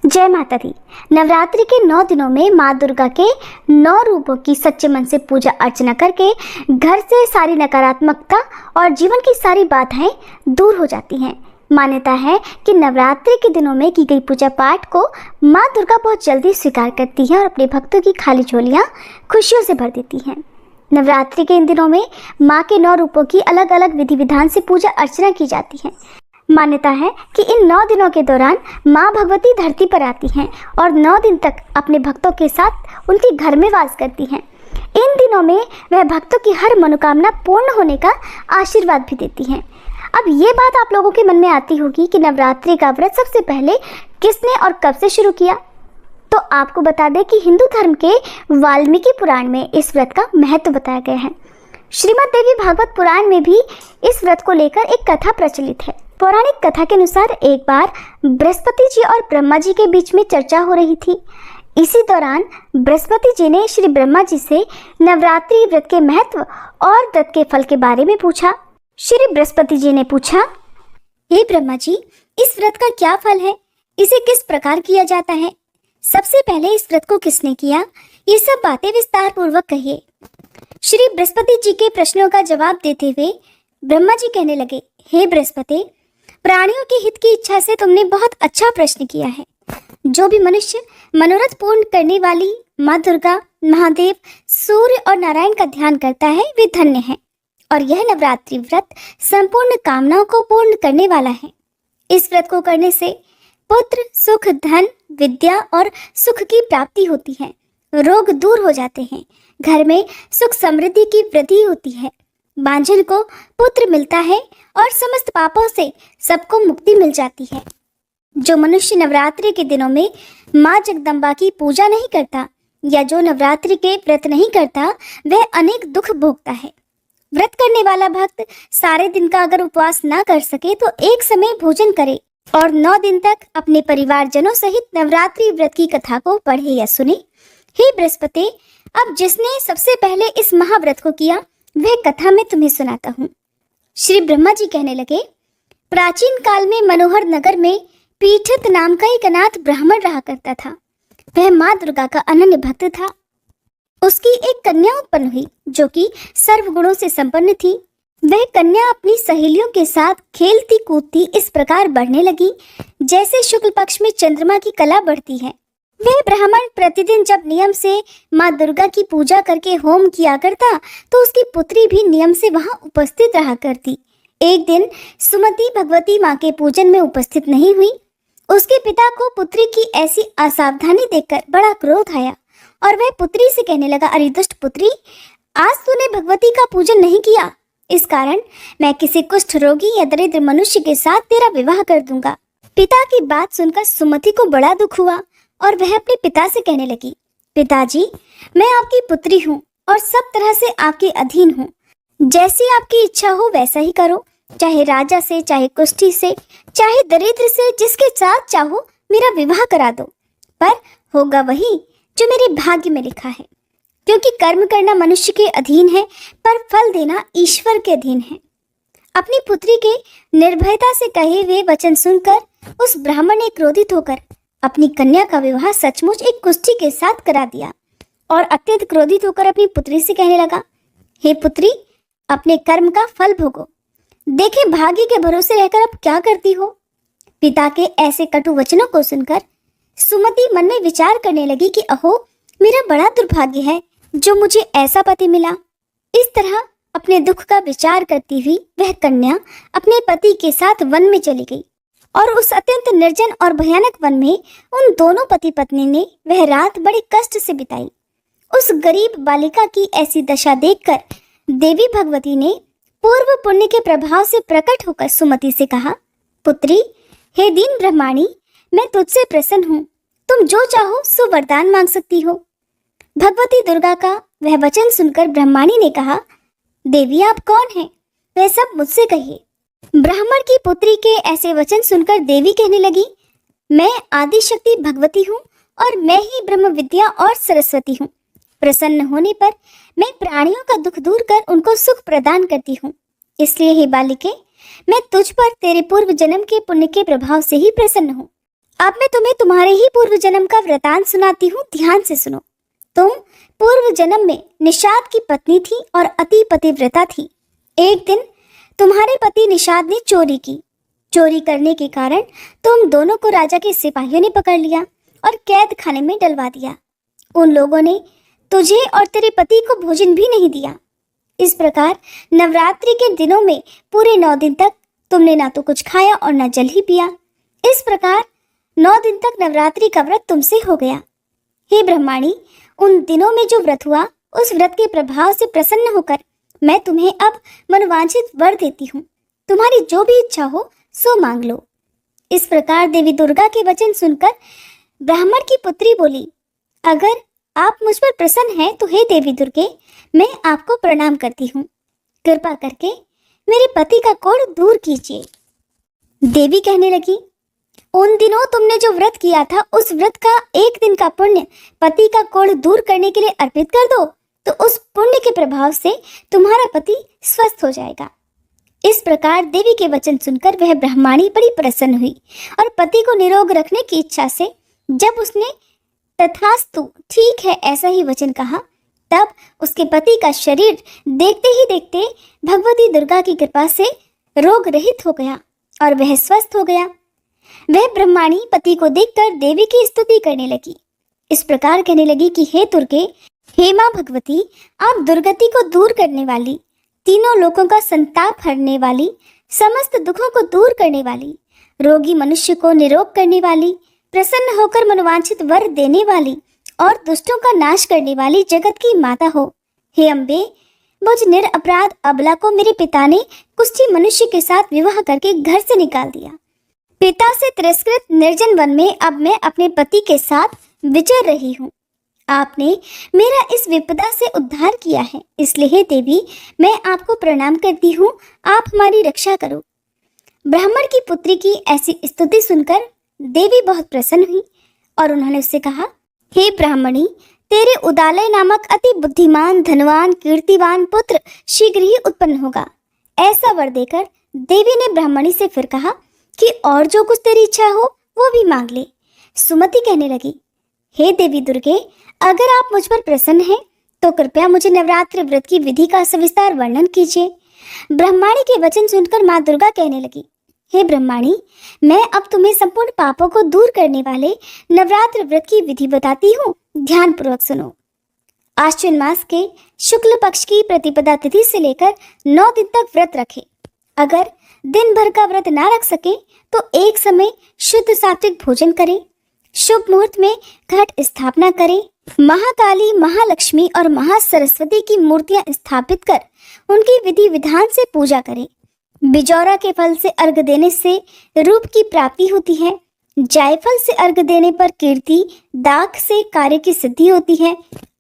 जय माता दी। नवरात्रि के 9 दिनों में माँ दुर्गा के 9 रूपों की सच्चे मन से पूजा अर्चना करके घर से सारी नकारात्मकता और जीवन की सारी बाधाएं दूर हो जाती हैं। मान्यता है कि नवरात्रि के दिनों में की गई पूजा पाठ को माँ दुर्गा बहुत जल्दी स्वीकार करती हैं और अपने भक्तों की खाली झोलियाँ खुशियों से भर देती हैं। नवरात्रि के इन दिनों में माँ के 9 रूपों की अलग अलग विधि विधान से पूजा अर्चना की जाती है। मान्यता है कि इन 9 दिनों के दौरान माँ भगवती धरती पर आती हैं और 9 दिन तक अपने भक्तों के साथ उनके घर में वास करती हैं। इन दिनों में वह भक्तों की हर मनोकामना पूर्ण होने का आशीर्वाद भी देती हैं। अब ये बात आप लोगों के मन में आती होगी कि नवरात्रि का व्रत सबसे पहले किसने और कब से शुरू किया। तो आपको बता दें कि हिंदू धर्म के वाल्मीकि पुराण में इस व्रत का महत्व बताया गया है। श्रीमद् देवी भागवत पुराण में भी इस व्रत को लेकर एक कथा प्रचलित है। पौराणिक कथा के अनुसार एक बार बृहस्पति जी और ब्रह्मा जी के बीच में चर्चा हो रही थी। इसी दौरान बृहस्पति जी ने श्री ब्रह्मा जी से नवरात्रि व्रत के महत्व और व्रत के फल के बारे में पूछा। श्री बृहस्पति जी ने पूछा, हे ब्रह्मा जी, इस व्रत का क्या फल है? इसे किस प्रकार किया जाता है? सबसे पहले इस व्रत को किसने किया? ये सब बातें विस्तार पूर्वक कहिए। श्री बृहस्पति जी के प्रश्नों का जवाब देते हुए ब्रह्मा जी कहने लगे, हे बृहस्पति, प्राणियों के हित की इच्छा से तुमने बहुत अच्छा प्रश्न किया है। जो भी मनुष्य मनोरथ पूर्ण करने वाली माँ दुर्गा, महादेव, सूर्य और नारायण का ध्यान करता है वे धन्य है। और यह नवरात्रि व्रत संपूर्ण कामनाओं को पूर्ण करने वाला है। इस व्रत को करने से पुत्र, सुख, धन, विद्या और सुख की प्राप्ति होती है। रोग दूर हो जाते हैं। घर में सुख समृद्धि की वृद्धि होती है। बांझन को पुत्र मिलता है और समस्त पापों से सबको मुक्ति मिल जाती है। जो मनुष्य नवरात्रि के दिनों में माँ जगदम्बा की पूजा नहीं करता या जो नवरात्रि के व्रत नहीं करता वह अनेक दुख भोगता है। व्रत करने वाला भक्त सारे दिन का अगर उपवास ना कर सके तो एक समय भोजन करे और 9 दिन तक अपने परिवारजनों सहित नवरात्रि व्रत की कथा को पढ़े या सुने। हे बृहस्पति, अब जिसने सबसे पहले इस महाव्रत को किया वह कथा मैं तुम्हें सुनाता हूँ। श्री ब्रह्मा जी कहने लगे, प्राचीन काल में मनोहर नगर में पीठित नाम का एक अनाथ ब्राह्मण रहा करता था। वह माँ दुर्गा का अनन्य भक्त था। उसकी एक कन्या उत्पन्न हुई जो कि सर्वगुणों से संपन्न थी। वह कन्या अपनी सहेलियों के साथ खेलती कूदती इस प्रकार बढ़ने लगी जैसे शुक्ल पक्ष में चंद्रमा की कला बढ़ती है। वह ब्राह्मण प्रतिदिन जब नियम से माँ दुर्गा की पूजा करके होम किया करता तो उसकी पुत्री भी नियम से वहां उपस्थित रहा करती। एक दिन सुमति भगवती माँ के पूजन में उपस्थित नहीं हुई। उसके पिता को पुत्री की ऐसी असावधानी देखकर बड़ा क्रोध आया और वह पुत्री से कहने लगा, अरे दुष्ट पुत्री, आज तूने भगवती का पूजन नहीं किया, इस कारण मैं किसी कुष्ठ रोगी या दरिद्र मनुष्य के साथ तेरा विवाह कर दूंगा। पिता की बात सुनकर सुमति को बड़ा दुख हुआ और वह अपने पिता से कहने लगी, पिताजी, मैं आपकी पुत्री हूँ और सब तरह से आपके अधीन हूँ। जैसी आपकी इच्छा हो वैसा ही करो, चाहे राजा से, चाहे कुष्ठी से, चाहे दरिद्र से, जिसके साथ चाहो मेरा विवाह करा दो, पर होगा वही जो मेरे भाग्य में लिखा है। क्योंकि कर्म करना मनुष्य के अधीन है पर फल देना ईश्वर के अधीन है। अपनी पुत्री के निर्भयता से कहे हुए वचन सुनकर उस ब्राह्मण ने क्रोधित होकर अपनी कन्या का विवाह सचमुच एक कुष्ठी के साथ करा दिया और अत्यंत क्रोधित होकर अपनी पुत्री से कहने लगा, हे पुत्री, अपने कर्म का फल भोगो। देखे भाग्य के भरोसे रहकर अब क्या करती हो। पिता के ऐसे कटु वचनों को सुनकर सुमति मन में विचार करने लगी कि अहो, मेरा बड़ा दुर्भाग्य है जो मुझे ऐसा पति मिला। इस तरह अपने दुख का विचार करती हुई वह कन्या अपने पति के साथ वन में चली गई और उस अत्यंत निर्जन और भयानक वन में उन दोनों पति पत्नी ने वह रात बड़े कष्ट से बिताई। उस गरीब बालिका की ऐसी दशा देखकर देवी भगवती ने पूर्व पुण्य के प्रभाव से प्रकट होकर सुमति से कहा, पुत्री, हे दीन ब्रह्माणी, मैं तुझसे प्रसन्न हूँ। तुम जो चाहो सो वरदान मांग सकती हो। भगवती दुर्गा का वह वचन सुनकर ब्रह्माणी ने कहा, देवी, आप कौन हैं? वह सब मुझसे कहिए। ब्राह्मण की पुत्री के ऐसे वचन सुनकर देवी कहने लगी, मैं आदि शक्ति भगवती हूँ और मैं ही ब्रह्म विद्या और सरस्वती हूँ। प्रसन्न होने पर मैं प्राणियों का दुख दूर कर उनको सुख प्रदान करती हूँ। इसलिए हे बालिके, मैं तुझ पर तेरे पूर्व जन्म के पुण्य के प्रभाव से ही प्रसन्न हूँ। अब मैं तुम्हें तुम्हारे ही पूर्व जन्म का वृतांत सुनाती हूँ, ध्यान से सुनो। तुम पूर्व जन्म में निषाद की पत्नी थी और अति पतिव्रता थी। एक दिन तुम्हारे पति निषाद ने चोरी की। चोरी करने के कारण तुम दोनों को राजा के सिपाहियों ने पकड़ लिया और कैद खाने में डलवा दिया। उन लोगों ने तुझे और तेरे पति को भोजन भी नहीं दिया। इस प्रकार नवरात्रि के दिनों में पूरे 9 दिन तक तुमने ना तो कुछ खाया और ना जल ही पिया। इस प्रकार 9 दिन तक नवरात्रि का व्रत तुमसे हो गया। हे ब्रह्माणी, उन दिनों में जो व्रत हुआ, उस व्रत के प्रभाव से प्रसन्न होकर मैं तुम्हें अब मनोवांछित वर देती हूँ। तुम्हारी जो भी इच्छा हो सो मांग लो। इस प्रकार देवी दुर्गा के वचन सुनकर ब्राह्मण की पुत्री बोली, अगर आप मुझ पर प्रसन्न हैं तो हे देवी दुर्गे, मैं आपको प्रणाम करती हूँ। कृपा करके मेरे पति का कोढ़ दूर कीजिए। देवी कहने लगी, उन दिनों तुमने जो व्रत किया था, उस व्रत का 1 दिन का पुण्य पति का कोढ़ दूर करने के लिए अर्पित कर दो, तो उस पुण्य के प्रभाव से तुम्हारा पति स्वस्थ हो जाएगा। इस प्रकार देवी के वचन सुनकर वह ब्राह्मणी बड़ी प्रसन्न हुई और पति को निरोग रखने की इच्छा से जब उसने तथास्तु, ठीक है, ऐसा ही वचन कहा, तब उसके पति का शरीर देखते ही देखते भगवती दुर्गा की कृपा से रोग रहित हो गया और वह स्वस्थ हो गया। वह ब्रह्माणी पति को देखकर देवी की स्तुति करने लगी। इस प्रकार कहने लगी कि हे दुर्गे, हे माँ भगवती, आप दुर्गति को दूर करने वाली, तीनों लोकों का संताप हरने वाली, समस्त दुखों को दूर करने वाली, रोगी मनुष्य को निरोग करने वाली, प्रसन्न होकर मनोवांछित वर देने वाली और दुष्टों का नाश करने वाली जगत की माता हो। हे अम्बे, मुझ निरपराध अबला को मेरे पिता ने कुष्ठी मनुष्य के साथ विवाह करके घर से निकाल दिया। पिता से तिरस्कृत निर्जन वन में अब मैं अपने पति के साथ विचर रही हूँ। आपने मेरा इस विपदा से उद्धार किया है, इसलिए हे देवी, मैं आपको प्रणाम करती हूँ, आप हमारी रक्षा करो। ब्राह्मण की पुत्री की ऐसी स्तुति सुनकर देवी बहुत प्रसन्न हुई और उन्होंने उससे कहा, हे ब्राह्मणी, तेरे उदालय नामक अति बुद्धिमान, धनवान, कीर्तिवान पुत्र शीघ्र ही उत्पन्न होगा। ऐसा वर देकर देवी ने ब्राह्मणी से फिर कहा कि और जो कुछ तेरी इच्छा हो वो भी मांग ले। सुमति कहने लगी, हे देवी दुर्गे, अगर आप मुझ पर प्रसन्न हैं तो कृपया मुझे नवरात्रि व्रत की विधि का सविस्तार वर्णन कीजिए। ब्रह्माणी के वचन सुनकर माँ दुर्गा कहने लगी, हे ब्रह्माणी, मैं अब तुम्हें संपूर्ण पापों को दूर करने वाले नवरात्र व्रत की विधि बताती हूँ, ध्यान पूर्वक सुनो। आश्विन मास के शुक्ल पक्ष की प्रतिपदा तिथि से लेकर 9 दिन तक व्रत रखें। अगर दिन भर का व्रत ना रख सके तो एक समय शुद्ध सात्विक भोजन करें। शुभ मुहूर्त में घट स्थापना करें। महाकाली, महालक्ष्मी और महासरस्वती की मूर्तियां स्थापित कर उनकी विधि विधान से पूजा करें। बिजौरा के फल से अर्घ देने से रूप की प्राप्ति होती है। जायफल से अर्घ देने पर कीर्ति, दाख से कार्य की सिद्धि होती है।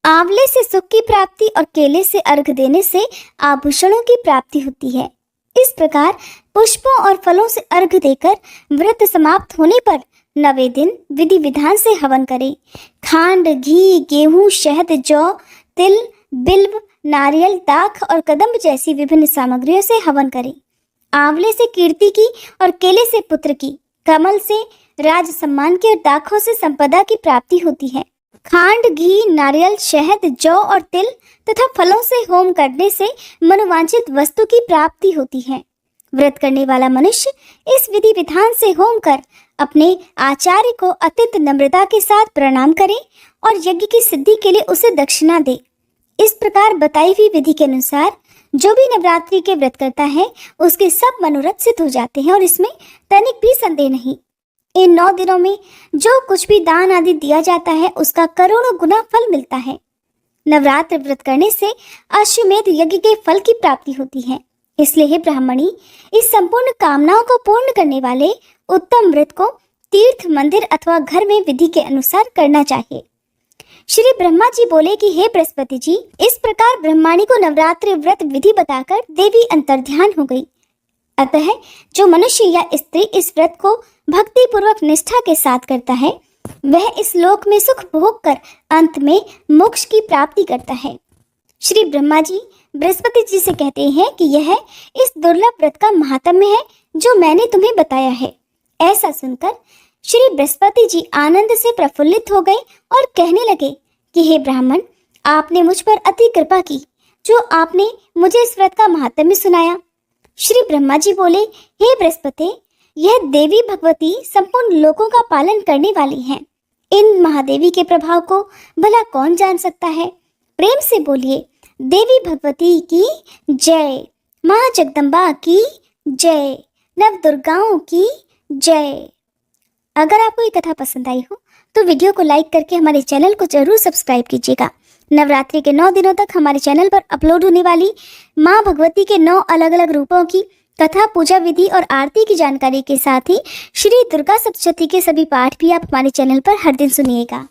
आंवले से सुख की प्राप्ति और केले से अर्घ देने से आभूषणों की प्राप्ति होती है। इस प्रकार पुष्पों और फलों से अर्घ देकर व्रत समाप्त होने पर 9वें दिन विधि विधान से हवन करें। खांड, घी, गेहूं, शहद, जौ, तिल, बिल्व, नारियल, दाख और कदम्ब जैसी विभिन्न सामग्रियों से हवन करें। आंवले से कीर्ति की और केले से पुत्र की, कमल से राज सम्मान की और दाखों से संपदा की प्राप्ति होती है। खांड, घी, नारियल, शहद, जौ और तिल तथा फलों से होम करने से मनोवांछित वस्तु की प्राप्ति होती है। व्रत करने वाला मनुष्य इस विधि विधान से होम कर अपने आचार्य को अत्यंत नम्रता के साथ प्रणाम करे और यज्ञ की सिद्धि के लिए उसे दक्षिणा दे। इस प्रकार बताई हुई विधि के अनुसार जो भी नवरात्रि के व्रत करता है उसके सब मनोरथ सिद्ध हो जाते हैं और इसमें तनिक भी संदेह नहीं। इन 9 दिनों में जो कुछ भी दान आदि दिया जाता है उसका करोड़ों गुना फल मिलता है। नवरात्र व्रत करने से अश्वमेध यज्ञ के फल की प्राप्ति होती है। इसलिए हे ब्राह्मणी, इस संपूर्ण कामनाओं को पूर्ण करने वाले उत्तम व्रत को तीर्थ, मंदिर अथवा घर में विधि के अनुसार करना चाहिए। श्री ब्रह्मा जी बोले कि हे बृहस्पति जी, इस प्रकार ब्रह्माणी को नवरात्रि व्रत विधि बताकर देवी अंतर्ध्यान हो गई। अतः जो मनुष्य या स्त्री इस व्रत को भक्ति पूर्वक निष्ठा के साथ करता है वह इस लोक में सुख भोग कर अंत में मोक्ष की प्राप्ति करता है। श्री ब्रह्मा जी बृहस्पति जी से कहते हैं कि यह इस दुर्लभ व्रत का महात्म्य है जो मैंने तुम्हें बताया है। ऐसा सुनकर श्री बृहस्पति जी आनंद से प्रफुल्लित हो गए और कहने लगे कि हे ब्राह्मण, आपने मुझ पर अति कृपा की, जो आपने मुझे इस व्रत का महात्म्य सुनाया। श्री ब्रह्मा जी बोले, हे बृहस्पति, यह देवी भगवती संपूर्ण लोकों का पालन करने वाली हैं। इन महादेवी के प्रभाव को भला कौन जान सकता है। प्रेम से बोलिए, देवी भगवती की जय, माँ जगदम्बा की जय, नव दुर्गाओं की जय। अगर आपको ये कथा पसंद आई हो तो वीडियो को लाइक करके हमारे चैनल को जरूर सब्सक्राइब कीजिएगा। नवरात्रि के 9 दिनों तक हमारे चैनल पर अपलोड होने वाली माँ भगवती के 9 अलग अलग रूपों की कथा, पूजा विधि और आरती की जानकारी के साथ ही श्री दुर्गा सप्तशती के सभी पाठ भी आप हमारे चैनल पर हर दिन सुनिएगा।